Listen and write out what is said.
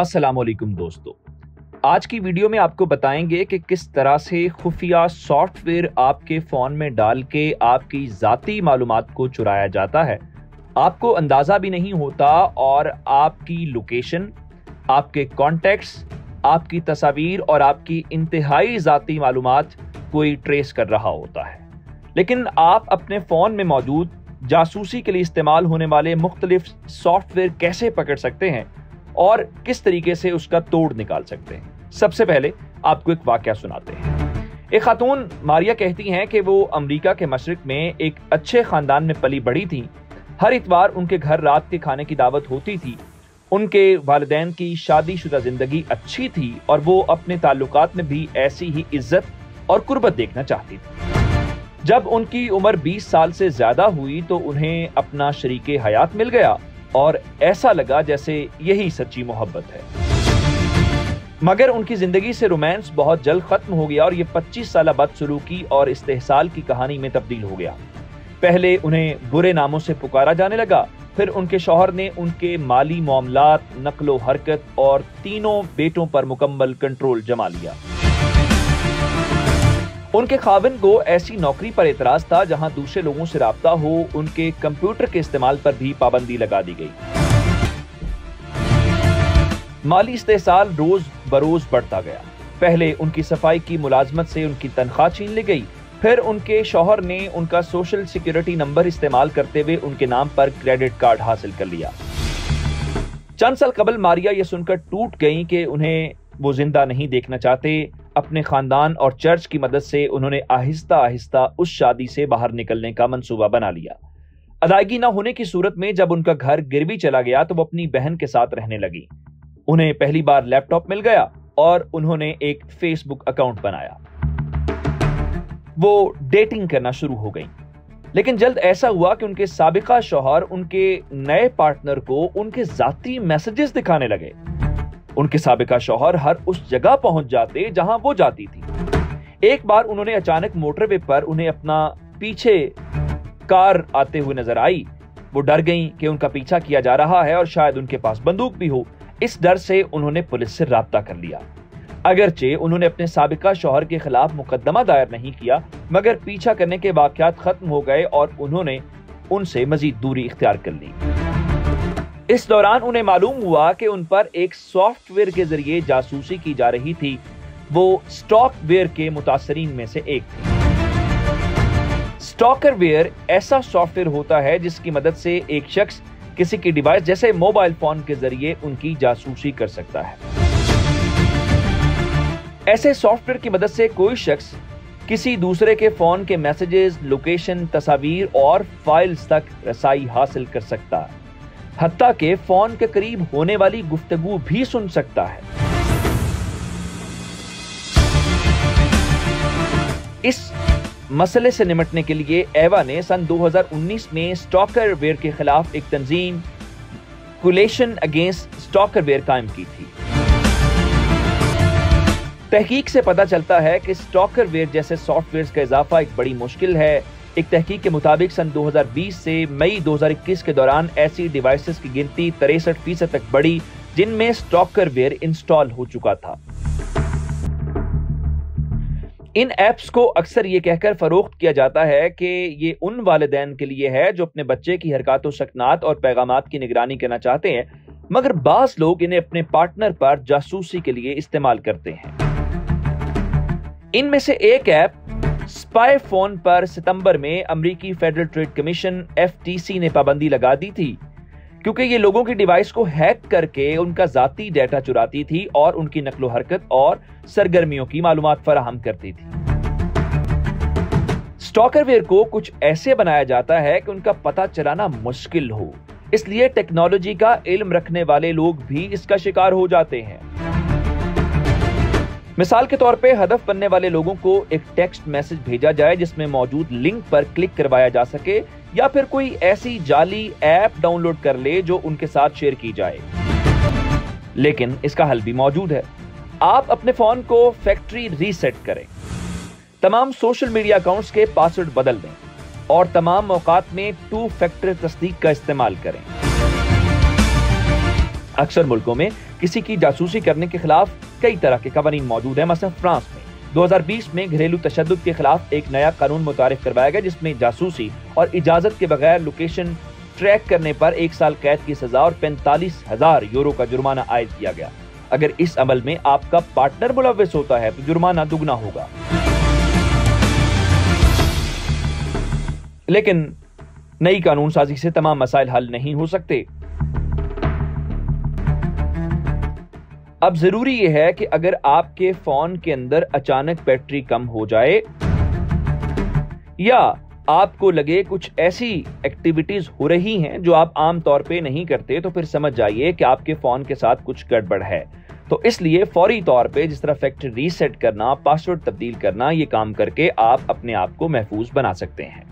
अस्सलाम वालेकुम दोस्तों, आज की वीडियो में आपको बताएंगे कि किस तरह से खुफिया सॉफ्टवेयर आपके फ़ोन में डाल के आपकी ज़ाती मालूमात को चुराया जाता है। आपको अंदाज़ा भी नहीं होता और आपकी लोकेशन, आपके कॉन्टैक्ट्स, आपकी तस्वीर और आपकी इंतहाई ज़ाती मालूमात कोई ट्रेस कर रहा होता है। लेकिन आप अपने फ़ोन में मौजूद जासूसी के लिए इस्तेमाल होने वाले मुख्तलिफ सॉफ्टवेयर कैसे पकड़ सकते हैं और किस तरीके से उसका तोड़ निकाल सकते हैं। सबसे पहले आपको एक वाकया सुनाते हैं। एक खातून मारिया कहती हैं कि वो अमेरिका के मशरिक में एक अच्छे खानदान में पली बढ़ी थी। हर इतवार उनके घर रात के खाने की दावत होती थी। उनके वालिदैन की शादीशुदा जिंदगी अच्छी थी और वो अपने ताल्लुकात में भी ऐसी ही इज्जत और कुर्बत देखना चाहती थी। जब उनकी उम्र 20 साल से ज्यादा हुई तो उन्हें अपना शरीके हयात मिल गया और ऐसा लगा जैसे यही सच्ची मोहब्बत है। मगर उनकी जिंदगी से रोमांस बहुत जल्द खत्म हो गया और ये 25 साल बदसलूकी और इस्तेहसाल की कहानी में तब्दील हो गया। पहले उन्हें बुरे नामों से पुकारा जाने लगा, फिर उनके शौहर ने उनके माली मामलात, नक्लो हरकत और तीनों बेटों पर मुकम्मल कंट्रोल जमा लिया। उनके खाविन को ऐसी नौकरी पर एतराज था जहां दूसरे लोगों से राब्ता हो। उनके कंप्यूटर के इस्तेमाल पर भी पाबंदी लगा दी गई। माली इस्तेहसाल रोज बरोज बढ़ता गया। पहले उनकी सफाई की मुलाजमत से उनकी तनख्वाह छीन ली गई, फिर उनके शौहर ने उनका सोशल सिक्योरिटी नंबर इस्तेमाल करते हुए उनके नाम पर क्रेडिट कार्ड हासिल कर लिया। चंद साल कबल मारिया ये सुनकर टूट गईं कि उन्हें वो जिंदा नहीं देखना चाहते। अपने खानदान और चर्च की मदद से उन्होंने आहिस्ता आहिस्ता उस शादी से बाहर निकलने का मंसूबा बना लिया। अदायगी न होने की सूरत में जब उनका घर गिरवी चला गया तो वो अपनी बहन के साथ रहने लगी। उन्हें पहली बार लैपटॉप मिल गया और उन्होंने एक फेसबुक अकाउंट बनाया। वो डेटिंग करना शुरू हो गई। लेकिन जल्द ऐसा हुआ कि उनके साबिका शौहर उनके नए पार्टनर को उनके जाती मैसेजेस दिखाने लगे। उनके साबिका शौहर हर उस जगह पहुंच जाते जहां वो जाती थी। एक बार उन्होंने अचानक मोटरवे पर उन्हें अपना पीछे कार आते हुए नजर आई। वो डर गईं कि उनका पीछा किया जा रहा है और शायद उनके पास बंदूक भी हो। इस डर से उन्होंने पुलिस से राब्ता कर लिया। अगरचे उन्होंने अपने साबिका शौहर के खिलाफ मुकदमा दायर नहीं किया, मगर पीछा करने के वाकयात खत्म हो गए और उन्होंने उनसे मजीद दूरी इख्तियार कर ली। इस दौरान उन्हें मालूम हुआ कि उन पर एक सॉफ्टवेयर के जरिए जासूसी की जा रही थी। वो स्टॉकवेयर के मुतासरीन में से एक थी। स्टॉकरवेयर ऐसा सॉफ्टवेयर होता है जिसकी मदद से एक शख्स किसी की डिवाइस जैसे मोबाइल फोन के जरिए उनकी जासूसी कर सकता है। ऐसे सॉफ्टवेयर की मदद से कोई शख्स किसी दूसरे के फोन के मैसेजेस, लोकेशन, तस्वीर और फाइल्स तक रसाई हासिल कर सकता है। हत्ता के फोन के करीब होने वाली गुफ्तगू भी सुन सकता है। इस मसले से निपटने के लिए एवा ने सन 2019 में स्टॉकरवेयर के खिलाफ एक तंजीम कोलिशन अगेंस्ट स्टॉकरवेयर कायम की थी। तहकीक से पता चलता है कि स्टॉकरवेयर जैसे सॉफ्टवेयर का इजाफा एक बड़ी मुश्किल है। एक तहकीक के मुताबिक सन 2020 से मई 2021 के दौरान ऐसी डिवाइसेस की गिनती 63% तक बढ़ी जिनमें स्टॉकरवेयर इंस्टॉल हो चुका था। इन ऐप्स को अक्सर ये कहकर फरोख्त किया जाता है कि ये उन वालिदैन के लिए है जो अपने बच्चे की हरकतों, सकनात और पैगामात की निगरानी करना चाहते हैं, मगर बास लोग इन्हें अपने पार्टनर पर जासूसी के लिए इस्तेमाल करते हैं। इनमें से एक ऐप स्पाई फोन पर सितंबर में अमेरिकी फेडरल ट्रेड कमीशन FTC ने पाबंदी लगा दी थी, क्योंकि ये लोगों की डिवाइस को हैक करके उनका जाती डेटा चुराती थी और उनकी नक्लो हरकत और सरगर्मियों की मालूमात फराहम करती थी। स्टॉकरवेयर को कुछ ऐसे बनाया जाता है कि उनका पता चलाना मुश्किल हो, इसलिए टेक्नोलॉजी का इल्म रखने वाले लोग भी इसका शिकार हो जाते हैं। मिसाल के तौर पे हदफ बनने वाले लोगों को एक टेक्स्ट मैसेज भेजा जाए जिसमें मौजूद लिंक पर क्लिक करवाया जा सके, या फिर कोई ऐसी जाली ऐप डाउनलोड कर ले जो उनके साथ शेयर की जाए। लेकिन इसका हल भी मौजूद है। आप अपने फोन को फैक्ट्री रीसेट करें, तमाम सोशल मीडिया अकाउंट्स के पासवर्ड बदल दें और तमाम मौकात में 2 फैक्टर तस्दीक का इस्तेमाल करें। अक्सर मुल्कों में किसी की जासूसी करने के खिलाफ कई तरह के कानून मौजूद हैं। मसलन फ्रांस में 2020 में घरेलू तशद्दुद के खिलाफ एक नया कानून मुतारिफ करवाया गया, जिसमें जासूसी और इजाजत के बगैर लोकेशन ट्रैक करने पर 1 साल कैद की सजा और 45,000 यूरो का जुर्माना आयद किया गया। अगर इस अमल में आपका पार्टनर मुलव्विस होता है तो जुर्माना दुगना होगा। लेकिन नई कानून साजी से तमाम मसाइल हल नहीं हो सकते। अब जरूरी यह है कि अगर आपके फोन के अंदर अचानक बैटरी कम हो जाए या आपको लगे कुछ ऐसी एक्टिविटीज हो रही हैं जो आप आम तौर पे नहीं करते, तो फिर समझ जाइए कि आपके फोन के साथ कुछ गड़बड़ है। तो इसलिए फौरी तौर पे जिस तरह फैक्ट्री रीसेट करना, पासवर्ड तब्दील करना, ये काम करके आप अपने आप को महफूज बना सकते हैं।